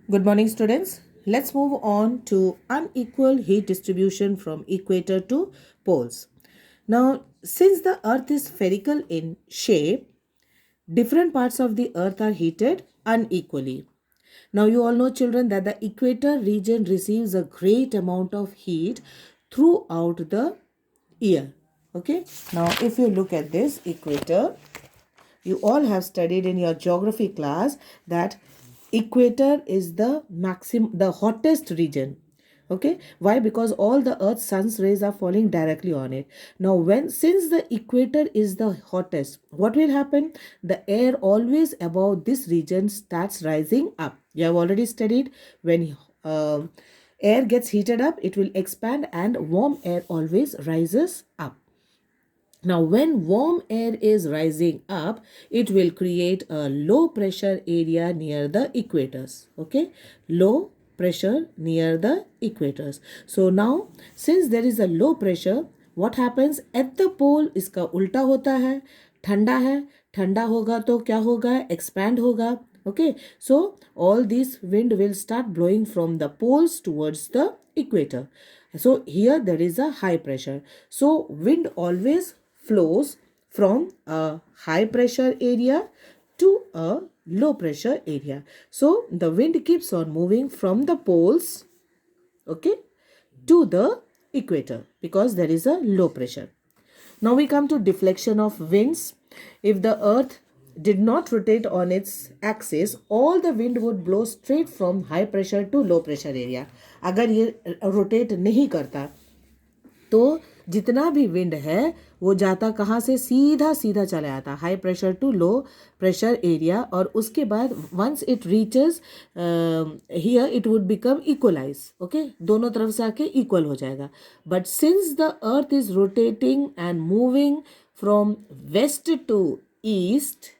Good morning, students. Let's move on to unequal heat distribution from equator to poles. Now, since the earth is spherical in shape, different parts of the earth are heated unequally. Now, you all know, children, that the equator region receives a great amount of heat throughout the year. Okay. Now, if you look at this equator, you all have studied in your geography class that equator is the hottest region. Okay, why? Because all the earth's sun's rays are falling directly on it. Now when since the equator is the hottest, what will happen? The air always above this region starts rising up. You have already studied when air gets heated up, it will expand and warm air always rises up. Now, when warm air is rising up, it will create a low pressure area near the equators. Okay, low pressure near the equators. So now, since there is a low pressure, what happens at the pole? इसका उल्टा होता है, ठंडा है, ठंडा होगा तो क्या होगा? Expand होगा. Okay, so all this wind will start blowing from the poles towards the equator. So here there is a high pressure. So wind always flows from a high pressure area to a low pressure area. So the wind keeps on moving from the poles, okay, to the equator because there is a low pressure. Now we come to deflection of winds. If the earth did not rotate on its axis, all the wind would blow straight from high pressure to low pressure area. अगर ये rotate नहीं करता तो जितना भी wind है वो जाता कहाँ से? सीधा सीधा चला जाता high pressure to low pressure area, और उसके बाद once it reaches here it would become equalize. Okay, दोनों तरफ से आके इक्वल हो जाएगा. But since the earth is rotating and moving from west to east,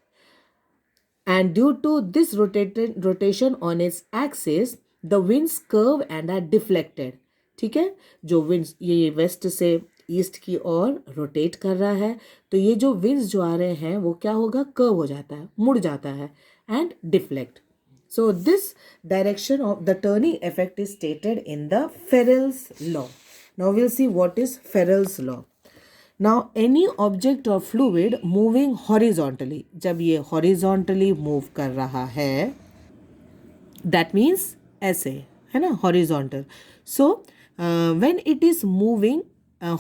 and due to this rotation on its axis, the winds curve and are deflected. ठीक है, जो winds ये वेस्ट से ईस्ट की ओर रोटेट कर रहा है तो ये जो winds जो आ रहे हैं वो क्या होगा? कर्व हो जाता है, मुड़ जाता है and deflect. So this direction of the turning effect is stated in the Ferrell's law. Now we'll see what is Ferrell's law. Now any object or fluid moving horizontally, जब ये horizontally move कर रहा है, that means ऐसे है ना, horizontal. So when it is moving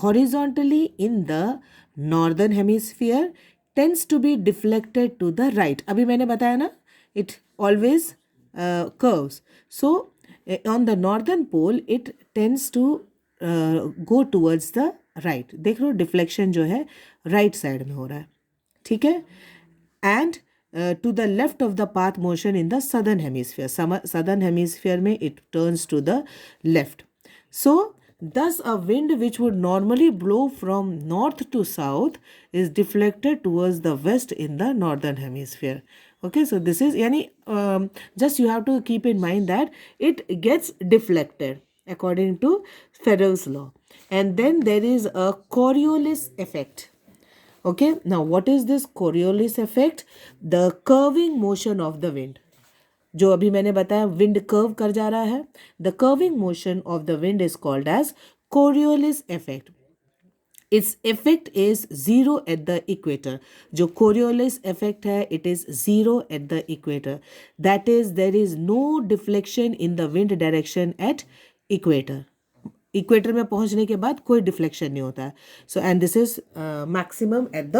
horizontally in the northern hemisphere, tends to be deflected to the right. अभी मैंने बताया ना, it always curves. So on the northern pole it tends to go towards the right. देख लो deflection जो है right side में हो रहा है. ठीक है, and to the left of the path motion in the southern hemisphere. Southern hemisphere में it turns to the left. So thus a wind which would normally blow from north to south is deflected towards the west in the northern hemisphere. Okay, so this is yani just you have to keep in mind that it gets deflected according to Ferrell's law. And then there is a Coriolis effect. Okay, now what is this Coriolis effect? The curving motion of the wind. जो अभी मैंने बताया wind curve कर जा रहा है, the curving motion of the wind is called as Coriolis effect. It's effect is zero at the equator. जो Coriolis effect है it is zero at the equator. That is there is no deflection in the wind direction at equator. Equator में पहुंचने के बाद कोई deflection नहीं होता है. So and this is maximum at the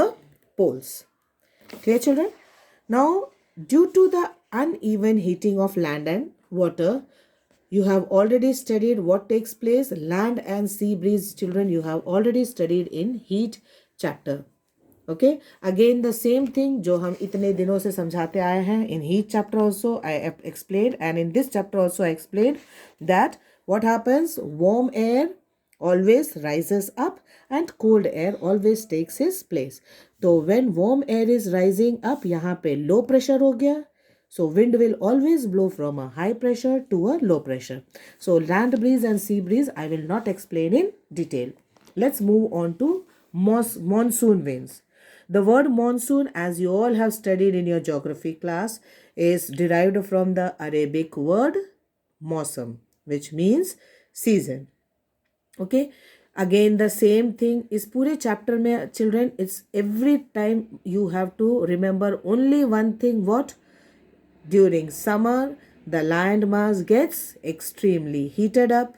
poles. Clear, children? Now, due to the uneven heating of land and water, you have already studied what takes place. Land and sea breeze, children, you have already studied in heat chapter. Okay, again the same thing जो हम इतने दिनों से समझाते आए हैं. In heat chapter also I have explained, and in this chapter also I explained that what happens, warm air always rises up and cold air always takes his place. तो when warm air is rising up, यहाँ पे low pressure हो गया. So wind will always blow from a high pressure to a low pressure. So land breeze and sea breeze I will not explain in detail. Let's move on to monsoon winds. The word monsoon, as you all have studied in your geography class, is derived from the Arabic word मौसम, which means season. Okay, again the same thing is पूरे chapter में children, it's every time you have to remember only one thing. What? During summer the land mass gets extremely heated up.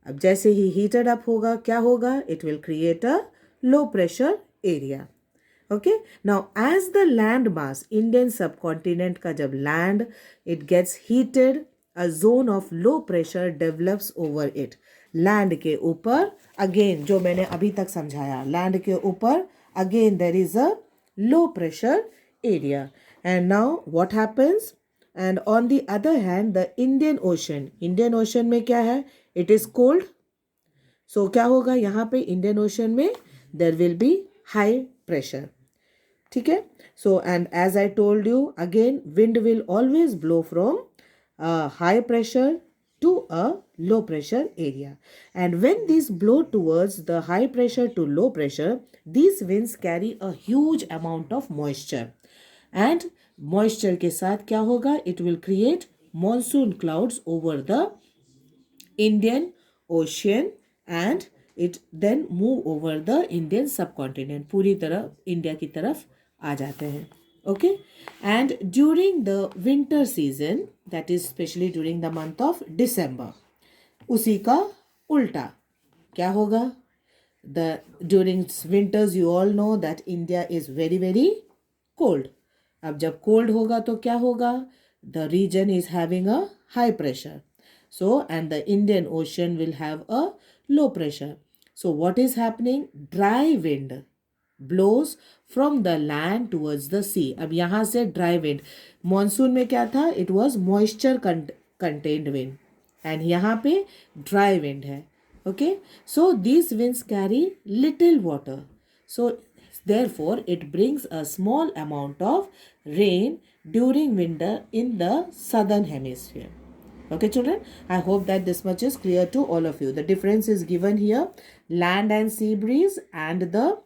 अब जैसे ही heated up होगा क्या होगा? It will create a low pressure area. Okay, now as the land mass, Indian subcontinent का जब land it gets heated, a zone of low pressure develops over it. Land के ऊपर again जो मैंने अभी तक समझाया, land के ऊपर again there is a low pressure area. And now what happens? And on the other hand the Indian Ocean में क्या है? It is cold. So क्या होगा यहाँ पे Indian Ocean में? There will be high pressure. ठीक है. So and as I told you again, wind will always blow from high pressure to a low pressure area. And when these blow towards the high pressure to low pressure, these winds carry a huge amount of moisture. And moisture के साथ क्या होगा? It will create monsoon clouds over the Indian Ocean and it then move over the Indian subcontinent. पूरी तरह India की तरफ आ जाते हैं. Okay, and during the winter season, that is especially during the month of December, उसी का उल्टा क्या होगा? During winters you all know that India is very very cold. अब जब cold होगा तो क्या होगा? The region is having a high pressure. So and the Indian Ocean will have a low pressure. So what is happening? Dry wind blows from the land towards the sea. अब यहाँ से dry wind. Monsoon में क्या था? It was moisture contained wind. And यहाँ पे dry wind है. Okay. So these winds carry little water. So therefore it brings a small amount of rain during winter in the southern hemisphere. Okay children, I hope that this much is clear to all of you. The difference is given here, land and sea breeze and the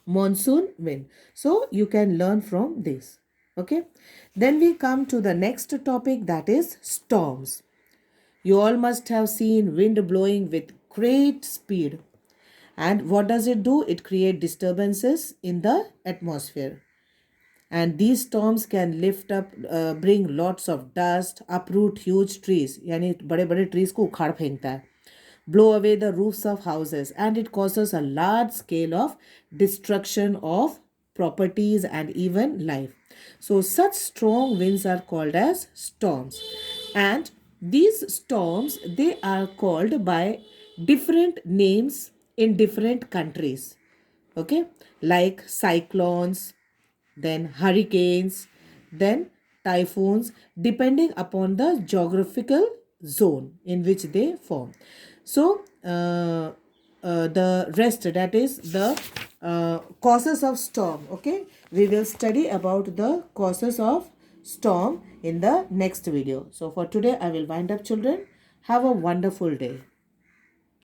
monsoon wind. So you can learn from this. Okay. Then we come to the next topic, that is storms. You all must have seen wind blowing with great speed. And what does it do? It creates disturbances in the atmosphere. And these storms can lift up, bring lots of dust, uproot huge trees. यानी बड़े बड़े trees को उखाड़ फेंकता है. Blow away the roofs of houses, and it causes a large scale of destruction of properties and even life. So such strong winds are called as storms. And these storms, they are called by different names in different countries. Okay, like cyclones, then hurricanes, then typhoons, depending upon the geographical zone in which they form. So the rest, that is the causes of storm. Okay, we will study about the causes of storm in the next video. So for today I will wind up children. Have a wonderful day.